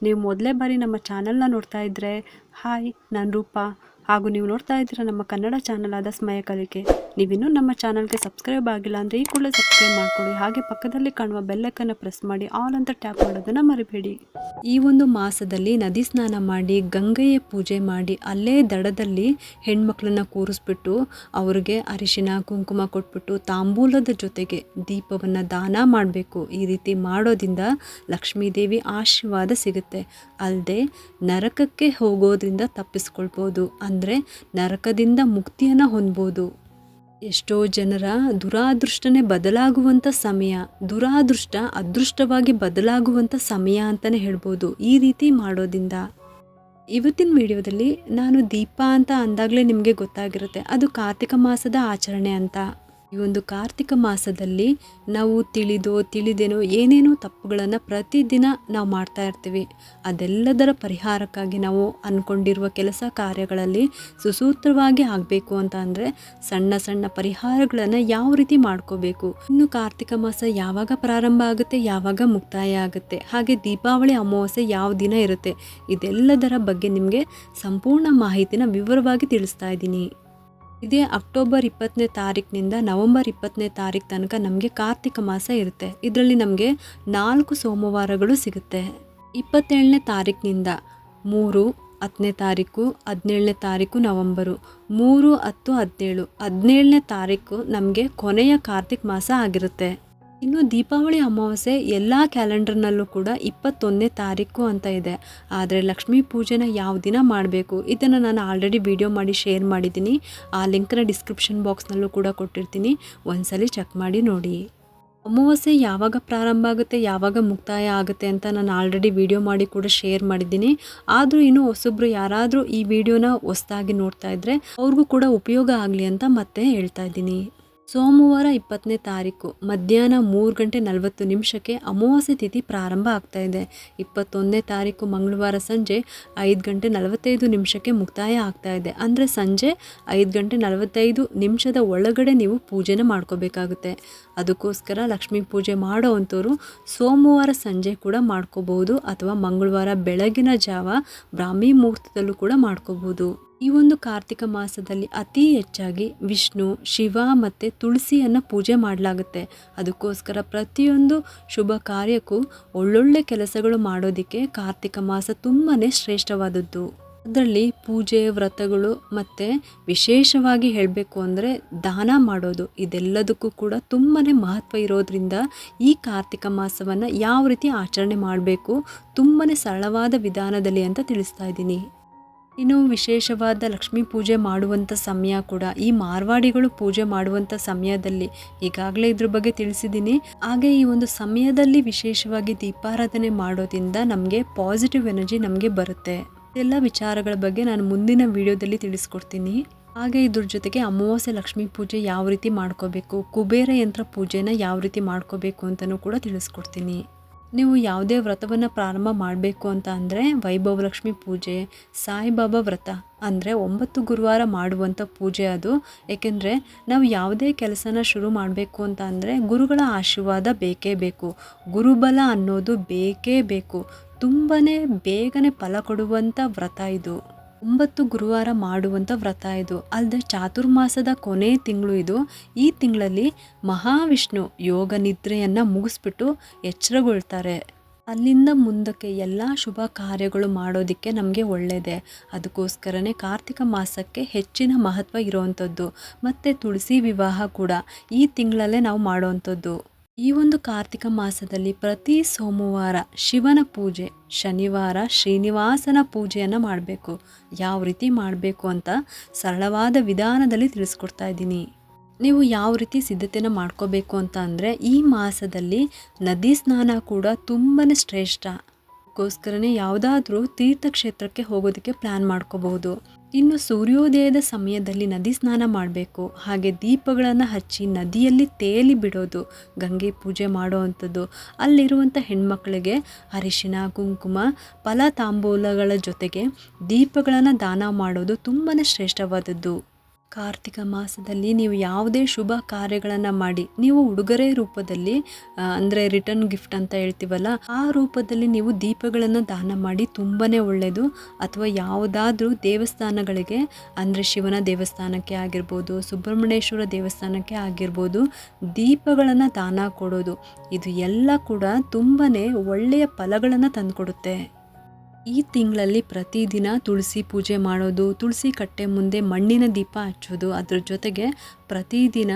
ನೀವು ಮೊದಲೇ ಬಾರಿ ನಮ್ಮ ಚಾನಲ್ನ ನೋಡ್ತಾ ಇದ್ದರೆ ಹಾಯ್, ನಾನು ರೂಪಾ. ಹಾಗೂ ನೀವು ನೋಡ್ತಾ ಇದ್ದೀರಾ ನಮ್ಮ ಕನ್ನಡ ಚಾನಲ್ ಆದ ಸ್ಮಯ ಕಲಿಕೆ. ನೀವಿನ್ನೂ ನಮ್ಮ ಚಾನಲ್ಗೆ ಸಬ್ಸ್ಕ್ರೈಬ್ ಆಗಿಲ್ಲ ಅಂದರೆ ಈ ಕೂಡಲೇ ಸಬ್ಸ್ಕ್ರೈಬ್ ಮಾಡ್ಕೊಳ್ಳಿ. ಹಾಗೆ ಪಕ್ಕದಲ್ಲಿ ಕಾಣುವ ಬೆಲ್ಲೈಕನ್ನು ಪ್ರೆಸ್ ಮಾಡಿ ಆಲ್ ಅಂತ ಟ್ಯಾಪ್ ಮಾಡೋದನ್ನು ಮರಿಬೇಡಿ. ಈ ಒಂದು ಮಾಸದಲ್ಲಿ ನದಿ ಸ್ನಾನ ಮಾಡಿ ಗಂಗೆಯ ಪೂಜೆ ಮಾಡಿ ಅಲ್ಲೇ ದಡದಲ್ಲಿ ಹೆಣ್ಮಕ್ಳನ್ನ ಕೂರಿಸ್ಬಿಟ್ಟು ಅವ್ರಿಗೆ ಅರಿಶಿನ ಕುಂಕುಮ ಕೊಟ್ಬಿಟ್ಟು ತಾಂಬೂಲದ ಜೊತೆಗೆ ದೀಪವನ್ನು ದಾನ ಮಾಡಬೇಕು. ಈ ರೀತಿ ಮಾಡೋದ್ರಿಂದ ಲಕ್ಷ್ಮೀದೇವಿ ಆಶೀರ್ವಾದ ಸಿಗುತ್ತೆ. ಅಲ್ಲದೆ ನರಕಕ್ಕೆ ಹೋಗೋದ್ರಿಂದ ತಪ್ಪಿಸ್ಕೊಳ್ಬೋದು, ಅಂದರೆ ನರಕದಿಂದ ಮುಕ್ತಿಯನ್ನು ಹೊಂದ್ಬೋದು. ಎಷ್ಟೋ ಜನರ ದುರಾದೃಷ್ಟನೇ ಬದಲಾಗುವಂಥ ಸಮಯ, ದುರಾದೃಷ್ಟ ಅದೃಷ್ಟವಾಗಿ ಬದಲಾಗುವಂಥ ಸಮಯ ಅಂತಲೇ ಹೇಳ್ಬೋದು ಈ ರೀತಿ ಮಾಡೋದ್ರಿಂದ. ಇವತ್ತಿನ ವಿಡಿಯೋದಲ್ಲಿ ನಾನು ದೀಪ ಅಂತ ಅಂದಾಗಲೇ ನಿಮಗೆ ಗೊತ್ತಾಗಿರುತ್ತೆ, ಅದು ಕಾರ್ತಿಕ ಮಾಸದ ಆಚರಣೆ ಅಂತ. ಈ ಒಂದು ಕಾರ್ತಿಕ ಮಾಸದಲ್ಲಿ ನಾವು ತಿಳಿದೇನೋ ಏನೇನೋ ತಪ್ಪುಗಳನ್ನು ಪ್ರತಿದಿನ ನಾವು ಮಾಡ್ತಾ ಇರ್ತೀವಿ. ಅದೆಲ್ಲದರ ಪರಿಹಾರಕ್ಕಾಗಿ ನಾವು ಅಂದ್ಕೊಂಡಿರುವ ಕೆಲಸ ಕಾರ್ಯಗಳಲ್ಲಿ ಸುಸೂತ್ರವಾಗಿ ಆಗಬೇಕು ಅಂತ ಅಂದರೆ ಸಣ್ಣ ಸಣ್ಣ ಪರಿಹಾರಗಳನ್ನು ಯಾವ ರೀತಿ ಮಾಡ್ಕೋಬೇಕು, ಇನ್ನು ಕಾರ್ತಿಕ ಮಾಸ ಯಾವಾಗ ಪ್ರಾರಂಭ ಆಗುತ್ತೆ, ಯಾವಾಗ ಮುಕ್ತಾಯ ಆಗುತ್ತೆ, ಹಾಗೆ ದೀಪಾವಳಿ ಅಮಾವಾಸ್ಯೆ ಯಾವ ದಿನ ಇರುತ್ತೆ, ಇದೆಲ್ಲದರ ಬಗ್ಗೆ ನಿಮಗೆ ಸಂಪೂರ್ಣ ಮಾಹಿತಿನ ವಿವರವಾಗಿ ತಿಳಿಸ್ತಾ ಇದ್ದೀನಿ. ಇದೇ ಅಕ್ಟೋಬರ್ 20ನೇ ತಾರೀಕಿನಿಂದ ನವೆಂಬರ್ 20ನೇ ತಾರೀಕು ತನಕ ನಮಗೆ ಕಾರ್ತಿಕ ಮಾಸ ಇರುತ್ತೆ. ಇದರಲ್ಲಿ ನಮಗೆ 4 ಸೋಮವಾರಗಳು ಸಿಗುತ್ತೆ. 27ನೇ ತಾರೀಕಿನಿಂದ 3, 10ನೇ ತಾರೀಕು, 17ನೇ ತಾರೀಕು ನವೆಂಬರು, 3, 10, 17, 17ನೇ ತಾರೀಕು ನಮಗೆ ಕೊನೆಯ ಕಾರ್ತಿಕ ಮಾಸ ಆಗಿರುತ್ತೆ. ಇನ್ನು ದೀಪಾವಳಿ ಅಮಾವಾಸ್ಯೆ ಎಲ್ಲ ಕ್ಯಾಲೆಂಡರ್ನಲ್ಲೂ ಕೂಡ 21ನೇ ತಾರೀಕು ಅಂತ ಇದೆ. ಆದರೆ ಲಕ್ಷ್ಮೀ ಪೂಜೆನ ಯಾವ ದಿನ ಮಾಡಬೇಕು ಇದನ್ನು ನಾನು ಆಲ್ರೆಡಿ ವಿಡಿಯೋ ಮಾಡಿ ಶೇರ್ ಮಾಡಿದ್ದೀನಿ. ಆ ಲಿಂಕ್ನ ಡಿಸ್ಕ್ರಿಪ್ಷನ್ ಬಾಕ್ಸ್ನಲ್ಲೂ ಕೂಡ ಕೊಟ್ಟಿರ್ತೀನಿ, ಒಂದ್ಸಲಿ ಚೆಕ್ ಮಾಡಿ ನೋಡಿ. ಅಮಾವಾಸ್ಯೆ ಯಾವಾಗ ಪ್ರಾರಂಭ ಆಗುತ್ತೆ, ಯಾವಾಗ ಮುಕ್ತಾಯ ಆಗುತ್ತೆ ಅಂತ ನಾನು ಆಲ್ರೆಡಿ ವಿಡಿಯೋ ಮಾಡಿ ಕೂಡ ಶೇರ್ ಮಾಡಿದ್ದೀನಿ. ಆದರೂ ಇನ್ನೂ ಹೊಸಬ್ರು ಯಾರಾದರೂ ಈ ವಿಡಿಯೋನ ಹೊಸದಾಗಿ ನೋಡ್ತಾ ಇದ್ದರೆ ಅವ್ರಿಗೂ ಕೂಡ ಉಪಯೋಗ ಆಗಲಿ ಅಂತ ಮತ್ತೆ ಹೇಳ್ತಾ ಇದ್ದೀನಿ. ಸೋಮವಾರ 20ನೇ ತಾರೀಕು ಮಧ್ಯಾಹ್ನ 3:40 ಅಮಾವಾಸ್ಯೆ ತಿಥಿ ಪ್ರಾರಂಭ ಆಗ್ತಾ ಇದೆ. 21ನೇ ತಾರೀಕು ಮಂಗಳವಾರ ಸಂಜೆ 5:45 ಮುಕ್ತಾಯ ಆಗ್ತಾ ಇದೆ. ಅಂದರೆ ಸಂಜೆ 5:45 ಒಳಗಡೆ ನೀವು ಪೂಜೆನ ಮಾಡ್ಕೋಬೇಕಾಗುತ್ತೆ. ಅದಕ್ಕೋಸ್ಕರ ಲಕ್ಷ್ಮೀ ಪೂಜೆ ಮಾಡೋ ಅಂಥವ್ರು ಸೋಮವಾರ ಸಂಜೆ ಕೂಡ ಮಾಡ್ಕೋಬಹುದು, ಅಥವಾ ಮಂಗಳವಾರ ಬೆಳಗಿನ ಜಾವ ಬ್ರಾಹ್ಮಿ ಮುಹೂರ್ತದಲ್ಲೂ ಕೂಡ ಮಾಡ್ಕೋಬಹುದು. ಈ ಒಂದು ಕಾರ್ತಿಕ ಮಾಸದಲ್ಲಿ ಅತಿ ಹೆಚ್ಚಾಗಿ ವಿಷ್ಣು, ಶಿವ ಮತ್ತು ತುಳಸಿಯನ್ನು ಪೂಜೆ ಮಾಡಲಾಗುತ್ತೆ. ಅದಕ್ಕೋಸ್ಕರ ಪ್ರತಿಯೊಂದು ಶುಭ ಕಾರ್ಯಕ್ಕೂ ಒಳ್ಳೊಳ್ಳೆ ಕೆಲಸಗಳು ಮಾಡೋದಕ್ಕೆ ಕಾರ್ತಿಕ ಮಾಸ ತುಂಬಾ ಶ್ರೇಷ್ಠವಾದದ್ದು. ಅದರಲ್ಲಿ ಪೂಜೆ, ವ್ರತಗಳು ಮತ್ತು ವಿಶೇಷವಾಗಿ ಹೇಳಬೇಕು ಅಂದರೆ ದಾನ ಮಾಡೋದು, ಇದೆಲ್ಲದಕ್ಕೂ ಕೂಡ ತುಂಬಾ ಮಹತ್ವ ಇರೋದ್ರಿಂದ ಈ ಕಾರ್ತಿಕ ಮಾಸವನ್ನು ಯಾವ ರೀತಿ ಆಚರಣೆ ಮಾಡಬೇಕು ತುಂಬಾ ಸರಳವಾದ ವಿಧಾನದಲ್ಲಿ ಅಂತ ತಿಳಿಸ್ತಾ ಇದ್ದೀನಿ. ಇನ್ನು ವಿಶೇಷವಾದ ಲಕ್ಷ್ಮೀ ಪೂಜೆ ಮಾಡುವಂಥ ಸಮಯ ಕೂಡ ಈ ಮಾರ್ವಾಡಿಗಳು ಪೂಜೆ ಮಾಡುವಂಥ ಸಮಯದಲ್ಲಿ ಈಗಾಗಲೇ ಇದ್ರ ಬಗ್ಗೆ ತಿಳಿಸಿದ್ದೀನಿ. ಹಾಗೆ ಈ ಒಂದು ಸಮಯದಲ್ಲಿ ವಿಶೇಷವಾಗಿ ದೀಪಾರಾಧನೆ ಮಾಡೋದ್ರಿಂದ ನಮಗೆ ಪಾಸಿಟಿವ್ ಎನರ್ಜಿ ನಮಗೆ ಬರುತ್ತೆ. ಎಲ್ಲ ವಿಚಾರಗಳ ಬಗ್ಗೆ ನಾನು ಮುಂದಿನ ವಿಡಿಯೋದಲ್ಲಿ ತಿಳಿಸ್ಕೊಡ್ತೀನಿ. ಹಾಗೆ ಇದ್ರ ಜೊತೆಗೆ ಅಮಾವಾಸ್ಯೆ ಲಕ್ಷ್ಮೀ ಪೂಜೆ ಯಾವ ರೀತಿ ಮಾಡ್ಕೋಬೇಕು, ಕುಬೇರ ಯಂತ್ರ ಪೂಜೆನ ಯಾವ ರೀತಿ ಮಾಡ್ಕೋಬೇಕು ಅಂತಲೂ ಕೂಡ ತಿಳಿಸ್ಕೊಡ್ತೀನಿ. ನೀವು ಯಾವುದೇ ವ್ರತವನ್ನು ಪ್ರಾರಂಭ ಮಾಡಬೇಕು ಅಂತ ಅಂದರೆ ವೈಭವಲಕ್ಷ್ಮಿ ಪೂಜೆ, ಸಾಯಿಬಾಬಾ ವ್ರತ ಅಂದರೆ 9 ಗುರುವಾರ ಮಾಡುವಂಥ ಪೂಜೆ ಅದು. ಏಕೆಂದರೆ ನಾವು ಯಾವುದೇ ಕೆಲಸನ ಶುರು ಮಾಡಬೇಕು ಅಂತ ಅಂದರೆ ಗುರುಗಳ ಆಶೀರ್ವಾದ ಬೇಕೇ ಬೇಕು, ಗುರುಬಲ ಅನ್ನೋದು ಬೇಕೇ ಬೇಕು. ತುಂಬಾ ಬೇಗನೆ ಫಲ ಕೊಡುವಂಥ ವ್ರತ ಇದು. 9 ಗುರುವಾರ ಮಾಡುವಂಥ ವ್ರತ ಇದು. ಅಲ್ಲದೆ ಚಾತುರ್ಮಾಸದ ಕೊನೆ ತಿಂಗಳು ಇದು. ಈ ತಿಂಗಳಲ್ಲಿ ಮಹಾವಿಷ್ಣು ಯೋಗ ನಿದ್ರೆಯನ್ನು ಮುಗಿಸ್ಬಿಟ್ಟು ಎಚ್ಚರಗೊಳ್ತಾರೆ. ಅಲ್ಲಿಂದ ಮುಂದಕ್ಕೆ ಎಲ್ಲ ಶುಭ ಕಾರ್ಯಗಳು ಮಾಡೋದಕ್ಕೆ ನಮಗೆ ಒಳ್ಳೆಯದೇ. ಅದಕ್ಕೋಸ್ಕರನೇ ಕಾರ್ತಿಕ ಮಾಸಕ್ಕೆ ಹೆಚ್ಚಿನ ಮಹತ್ವ ಇರೋವಂಥದ್ದು. ಮತ್ತು ತುಳಸಿ ವಿವಾಹ ಕೂಡ ಈ ತಿಂಗಳಲ್ಲೇ ನಾವು ಮಾಡೋವಂಥದ್ದು. ಈ ಒಂದು ಕಾರ್ತಿಕ ಮಾಸದಲ್ಲಿ ಪ್ರತಿ ಸೋಮವಾರ ಶಿವನ ಪೂಜೆ, ಶನಿವಾರ ಶ್ರೀನಿವಾಸನ ಪೂಜೆಯನ್ನು ಮಾಡಬೇಕು. ಯಾವ ರೀತಿ ಮಾಡಬೇಕು ಅಂತ ಸರಳವಾದ ವಿಧಾನದಲ್ಲಿ ತಿಳಿಸ್ಕೊಡ್ತಾ ಇದ್ದೀನಿ. ನೀವು ಯಾವ ರೀತಿ ಸಿದ್ಧತೆನ ಮಾಡ್ಕೋಬೇಕು ಅಂತ ಅಂದರೆ ಈ ಮಾಸದಲ್ಲಿ ನದಿ ಸ್ನಾನ ಕೂಡ ತುಂಬಾ ಶ್ರೇಷ್ಠ. ಅದಕ್ಕೋಸ್ಕರನೇ ಯಾವುದಾದ್ರೂ ತೀರ್ಥಕ್ಷೇತ್ರಕ್ಕೆ ಹೋಗೋದಕ್ಕೆ ಪ್ಲ್ಯಾನ್ ಮಾಡ್ಕೋಬಹುದು. ಇನ್ನು ಸೂರ್ಯೋದಯದ ಸಮಯದಲ್ಲಿ ನದಿ ಸ್ನಾನ ಮಾಡಬೇಕು. ಹಾಗೆ ದೀಪಗಳನ್ನು ಹಚ್ಚಿ ನದಿಯಲ್ಲಿ ತೇಲಿ ಬಿಡೋದು, ಗಂಗೆ ಪೂಜೆ ಮಾಡೋ ಅಂಥದ್ದು. ಅಲ್ಲಿರುವಂಥ ಹೆಣ್ಮಕ್ಳಿಗೆ ಅರಿಶಿನ, ಕುಂಕುಮ, ಫಲ ತಾಂಬೂಲಗಳ ಜೊತೆಗೆ ದೀಪಗಳನ್ನು ದಾನ ಮಾಡೋದು ತುಂಬಾ ಶ್ರೇಷ್ಠವಾದದ್ದು. ಕಾರ್ತಿಕ ಮಾಸದಲ್ಲಿ ನೀವು ಯಾವುದೇ ಶುಭ ಕಾರ್ಯಗಳನ್ನು ಮಾಡಿ ನೀವು ಉಡುಗೊರೆ ರೂಪದಲ್ಲಿ ಅಂದರೆ ರಿಟರ್ನ್ ಗಿಫ್ಟ್ ಅಂತ ಹೇಳ್ತೀವಲ್ಲ, ಆ ರೂಪದಲ್ಲಿ ನೀವು ದೀಪಗಳನ್ನು ದಾನ ಮಾಡಿ ತುಂಬಾ ಒಳ್ಳೆಯದು. ಅಥವಾ ಯಾವುದಾದ್ರೂ ದೇವಸ್ಥಾನಗಳಿಗೆ ಅಂದರೆ ಶಿವನ ದೇವಸ್ಥಾನಕ್ಕೆ ಆಗಿರ್ಬೋದು, ಸುಬ್ರಹ್ಮಣ್ಯೇಶ್ವರ ದೇವಸ್ಥಾನಕ್ಕೆ ಆಗಿರ್ಬೋದು, ದೀಪಗಳನ್ನು ದಾನ ಕೊಡೋದು ಇದು ಎಲ್ಲ ಕೂಡ ತುಂಬಾ ಒಳ್ಳೆಯ ಫಲಗಳನ್ನು ತಂದುಕೊಡುತ್ತೆ. ಈ ತಿಂಗಳಲ್ಲಿ ಪ್ರತಿದಿನ ತುಳಸಿ ಪೂಜೆ ಮಾಡೋದು, ತುಳಸಿ ಕಟ್ಟೆ ಮುಂದೆ ಮಣ್ಣಿನ ದೀಪ ಹಚ್ಚೋದು, ಅದ್ರ ಜೊತೆಗೆ ಪ್ರತಿದಿನ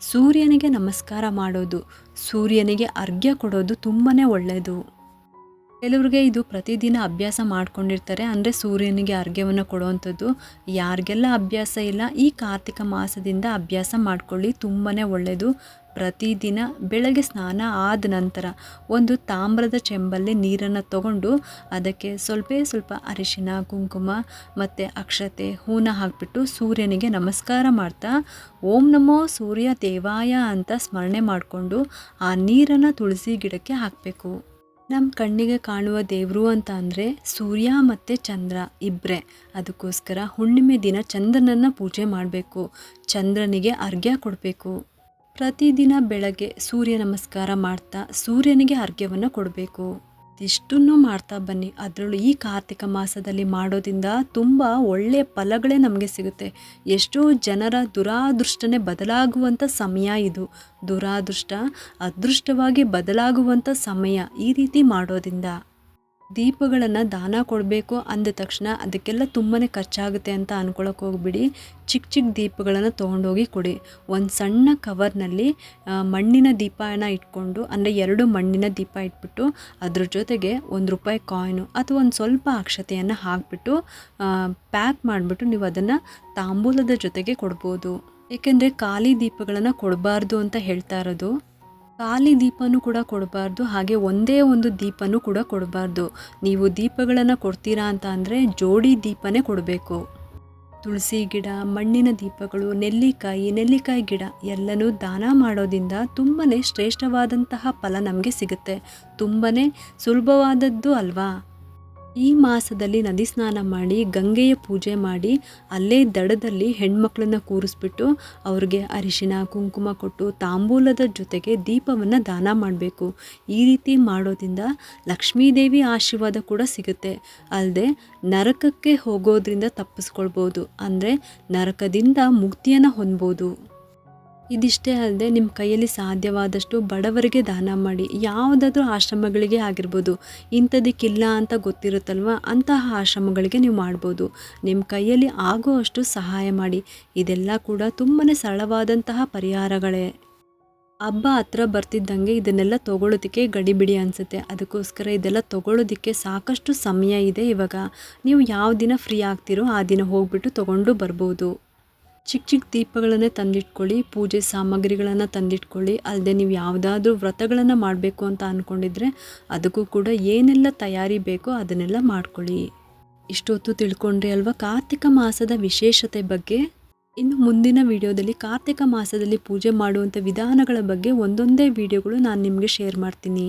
ಸೂರ್ಯನಿಗೆ ನಮಸ್ಕಾರ ಮಾಡೋದು, ಸೂರ್ಯನಿಗೆ ಅರ್ಘ್ಯ ಕೊಡೋದು ತುಂಬಾ ಒಳ್ಳೆಯದು. ಕೆಲವ್ರಿಗೆ ಇದು ಪ್ರತಿದಿನ ಅಭ್ಯಾಸ ಮಾಡ್ಕೊಂಡಿರ್ತಾರೆ, ಅಂದರೆ ಸೂರ್ಯನಿಗೆ ಅರ್ಘ್ಯವನ್ನು ಕೊಡುವಂಥದ್ದು. ಯಾರಿಗೆಲ್ಲ ಅಭ್ಯಾಸ ಇಲ್ಲ, ಈ ಕಾರ್ತಿಕ ಮಾಸದಿಂದ ಅಭ್ಯಾಸ ಮಾಡ್ಕೊಳ್ಳಿ, ತುಂಬಾ ಒಳ್ಳೆಯದು. ಪ್ರತಿದಿನ ಬೆಳಗ್ಗೆ ಸ್ನಾನ ಆದ ನಂತರ ಒಂದು ತಾಮ್ರದ ಚೆಂಬಲ್ಲಿ ನೀರನ್ನು ತಗೊಂಡು ಅದಕ್ಕೆ ಸ್ವಲ್ಪ ಅರಿಶಿನ, ಕುಂಕುಮ ಮತ್ತು ಅಕ್ಷತೆ, ಹೂನ ಹಾಕಿಬಿಟ್ಟು ಸೂರ್ಯನಿಗೆ ನಮಸ್ಕಾರ ಮಾಡ್ತಾ ಓಂ ನಮೋ ಸೂರ್ಯ ದೇವಾಯ ಅಂತ ಸ್ಮರಣೆ ಮಾಡಿಕೊಂಡು ಆ ನೀರನ್ನು ತುಳಸಿ ಗಿಡಕ್ಕೆ ಹಾಕಬೇಕು. ನಮ್ಮ ಕಣ್ಣಿಗೆ ಕಾಣುವ ದೇವರು ಅಂತ ಅಂದರೆ ಸೂರ್ಯ ಮತ್ತು ಚಂದ್ರ ಇಬ್ಬರೇ. ಅದಕ್ಕೋಸ್ಕರ ಹುಣ್ಣಿಮೆ ದಿನ ಚಂದ್ರನನ್ನು ಪೂಜೆ ಮಾಡಬೇಕು, ಚಂದ್ರನಿಗೆ ಅರ್ಘ್ಯ ಕೊಡಬೇಕು. ಪ್ರತಿದಿನ ಬೆಳಗ್ಗೆ ಸೂರ್ಯ ನಮಸ್ಕಾರ ಮಾಡ್ತಾ ಸೂರ್ಯನಿಗೆ ಅರ್ಘ್ಯವನ್ನು ಕೊಡಬೇಕು. ಇಷ್ಟನ್ನು ಮಾಡ್ತಾ ಬನ್ನಿ. ಅದರಲ್ಲೂ ಈ ಕಾರ್ತಿಕ ಮಾಸದಲ್ಲಿ ಮಾಡೋದ್ರಿಂದ ತುಂಬ ಒಳ್ಳೆಯ ಫಲಗಳೇ ನಮಗೆ ಸಿಗುತ್ತೆ. ಎಷ್ಟೋ ಜನರ ದುರಾದೃಷ್ಟನೇ ಬದಲಾಗುವಂಥ ಸಮಯ ಇದು. ದುರಾದೃಷ್ಟ ಅದೃಷ್ಟವಾಗಿ ಬದಲಾಗುವಂಥ ಸಮಯ ಈ ರೀತಿ ಮಾಡೋದ್ರಿಂದ. ದೀಪಗಳನ್ನು ದಾನ ಕೊಡಬೇಕು ಅಂದ ತಕ್ಷಣ ಅದಕ್ಕೆಲ್ಲ ತುಂಬಾ ಖರ್ಚಾಗುತ್ತೆ ಅಂತ ಅಂದ್ಕೊಳಕ್ಕೆ ಹೋಗ್ಬಿಡಿ. ಚಿಕ್ಕ ದೀಪಗಳನ್ನು ತೊಗೊಂಡೋಗಿ ಕೊಡಿ. ಒಂದು ಸಣ್ಣ ಕವರ್ನಲ್ಲಿ ಮಣ್ಣಿನ ದೀಪನ ಇಟ್ಕೊಂಡು, ಅಂದರೆ 2 ಮಣ್ಣಿನ ದೀಪ ಇಟ್ಬಿಟ್ಟು ಅದ್ರ ಜೊತೆಗೆ ₹1 ಕಾಯಿನು ಅಥವಾ ಒಂದು ಸ್ವಲ್ಪ ಅಕ್ಷತೆಯನ್ನು ಹಾಕಿಬಿಟ್ಟು ಪ್ಯಾಕ್ ಮಾಡಿಬಿಟ್ಟು ನೀವು ಅದನ್ನು ತಾಂಬೂಲದ ಜೊತೆಗೆ ಕೊಡ್ಬೋದು. ಏಕೆಂದರೆ ಖಾಲಿ ದೀಪಗಳನ್ನು ಕೊಡಬಾರ್ದು ಅಂತ ಹೇಳ್ತಾ ಇರೋದು. ಖಾಲಿ ದೀಪನೂ ಕೂಡ ಕೊಡಬಾರ್ದು, ಹಾಗೆ ಒಂದೇ ಒಂದು ದೀಪನೂ ಕೂಡ ಕೊಡಬಾರ್ದು. ನೀವು ದೀಪಗಳನ್ನು ಕೊಡ್ತೀರಾ ಅಂತ ಅಂದರೆ ಜೋಡಿ ದೀಪನೇ ಕೊಡಬೇಕು. ತುಳಸಿ ಗಿಡ, ಮಣ್ಣಿನ ದೀಪಗಳು, ನೆಲ್ಲಿಕಾಯಿ ಗಿಡ ಎಲ್ಲನೂ ದಾನ ಮಾಡೋದ್ರಿಂದ ತುಂಬಾ ಶ್ರೇಷ್ಠವಾದಂತಹ ಫಲ ನಮಗೆ ಸಿಗುತ್ತೆ. ತುಂಬಾ ಸುಲಭವಾದದ್ದು ಅಲ್ವಾ? ಈ ಮಾಸದಲ್ಲಿ ನದಿ ಸ್ನಾನ ಮಾಡಿ ಗಂಗೆಯ ಪೂಜೆ ಮಾಡಿ ಅಲ್ಲೇ ದಡದಲ್ಲಿ ಹೆಣ್ಮಕ್ಳನ್ನ ಕೂರಿಸ್ಬಿಟ್ಟು ಅವ್ರಿಗೆ ಅರಿಶಿನ ಕುಂಕುಮ ಕೊಟ್ಟು ತಾಂಬೂಲದ ಜೊತೆಗೆ ದೀಪವನ್ನು ದಾನ ಮಾಡಬೇಕು. ಈ ರೀತಿ ಮಾಡೋದ್ರಿಂದ ಲಕ್ಷ್ಮೀದೇವಿ ಆಶೀರ್ವಾದ ಕೂಡ ಸಿಗುತ್ತೆ. ಅಲ್ಲದೆ ನರಕಕ್ಕೆ ಹೋಗೋದ್ರಿಂದ ತಪ್ಪಿಸ್ಕೊಳ್ಬೋದು, ಅಂದರೆ ನರಕದಿಂದ ಮುಕ್ತಿಯನ್ನು ಹೊಂದ್ಬೋದು. ಇದಿಷ್ಟೇ ಅಲ್ಲದೆ ನಿಮ್ಮ ಕೈಯಲ್ಲಿ ಸಾಧ್ಯವಾದಷ್ಟು ಬಡವರಿಗೆ ದಾನ ಮಾಡಿ. ಯಾವುದಾದ್ರೂ ಆಶ್ರಮಗಳಿಗೆ ಆಗಿರ್ಬೋದು, ಇಂಥದಕ್ಕಿಲ್ಲ ಅಂತ ಗೊತ್ತಿರುತ್ತಲ್ವ, ಅಂತಹ ಆಶ್ರಮಗಳಿಗೆ ನೀವು ಮಾಡ್ಬೋದು. ನಿಮ್ಮ ಕೈಯಲ್ಲಿ ಆಗೋ ಅಷ್ಟು ಸಹಾಯ ಮಾಡಿ. ಇದೆಲ್ಲ ಕೂಡ ತುಂಬಾ ಸರಳವಾದಂತಹ ಪರಿಹಾರಗಳೇ. ಹಬ್ಬ ಹತ್ರ ಬರ್ತಿದ್ದಂಗೆ ಇದನ್ನೆಲ್ಲ ತೊಗೊಳೋದಕ್ಕೆ ಗಡಿಬಿಡಿ ಅನಿಸುತ್ತೆ. ಅದಕ್ಕೋಸ್ಕರ ಇದೆಲ್ಲ ತೊಗೊಳೋದಕ್ಕೆ ಸಾಕಷ್ಟು ಸಮಯ ಇದೆ. ಇವಾಗ ನೀವು ಯಾವ ದಿನ ಫ್ರೀ ಆಗ್ತೀರೋ ಆ ದಿನ ಹೋಗ್ಬಿಟ್ಟು ತೊಗೊಂಡು ಬರ್ಬೋದು. ಚಿಕ್ಕ ದೀಪಗಳನ್ನೇ ತಂದಿಟ್ಕೊಳ್ಳಿ, ಪೂಜೆ ಸಾಮಗ್ರಿಗಳನ್ನು ತಂದಿಟ್ಕೊಳ್ಳಿ. ಅಲ್ಲದೆ ನೀವು ಯಾವುದಾದ್ರೂ ವ್ರತಗಳನ್ನು ಮಾಡಬೇಕು ಅಂತ ಅಂದ್ಕೊಂಡಿದ್ರೆ ಅದಕ್ಕೂ ಕೂಡ ಏನೆಲ್ಲ ತಯಾರಿ ಬೇಕೋ ಅದನ್ನೆಲ್ಲ ಮಾಡ್ಕೊಳ್ಳಿ. ಇಷ್ಟೊತ್ತು ತಿಳ್ಕೊಂಡ್ರಿ ಅಲ್ವಾ ಕಾರ್ತಿಕ ಮಾಸದ ವಿಶೇಷತೆ ಬಗ್ಗೆ. ಇನ್ನು ಮುಂದಿನ ವಿಡಿಯೋದಲ್ಲಿ ಕಾರ್ತಿಕ ಮಾಸದಲ್ಲಿ ಪೂಜೆ ಮಾಡುವಂಥ ವಿಧಾನಗಳ ಬಗ್ಗೆ ಒಂದೊಂದೇ ವಿಡಿಯೋಗಳು ನಾನು ನಿಮಗೆ ಶೇರ್ ಮಾಡ್ತೀನಿ.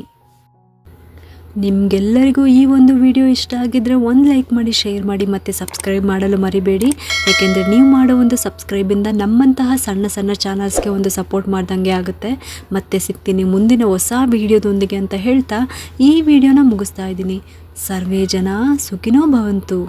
ನಿಮಗೆಲ್ಲರಿಗೂ ಈ ಒಂದು ವಿಡಿಯೋ ಇಷ್ಟ ಆಗಿದ್ದರೆ ಒಂದು ಲೈಕ್ ಮಾಡಿ, ಶೇರ್ ಮಾಡಿ ಮತ್ತು ಸಬ್ಸ್ಕ್ರೈಬ್ ಮಾಡಲು ಮರಿಬೇಡಿ. ಏಕೆಂದರೆ ನೀವು ಮಾಡೋ ಒಂದು ಸಬ್ಸ್ಕ್ರೈಬಿಂದ ನಮ್ಮಂತಹ ಸಣ್ಣ ಚಾನಲ್ಸ್ಗೆ ಒಂದು ಸಪೋರ್ಟ್ ಮಾಡ್ದಂಗೆ ಆಗುತ್ತೆ. ಮತ್ತೆ ಸಿಗ್ತೀನಿ ಮುಂದಿನ ಹೊಸ ವಿಡಿಯೋದೊಂದಿಗೆ ಅಂತ ಹೇಳ್ತಾ ಈ ವಿಡಿಯೋನ ಮುಗಿಸ್ತಾ ಇದ್ದೀನಿ. ಸರ್ವೇ ಜನ ಸುಖಿನೋ ಭವಂತು.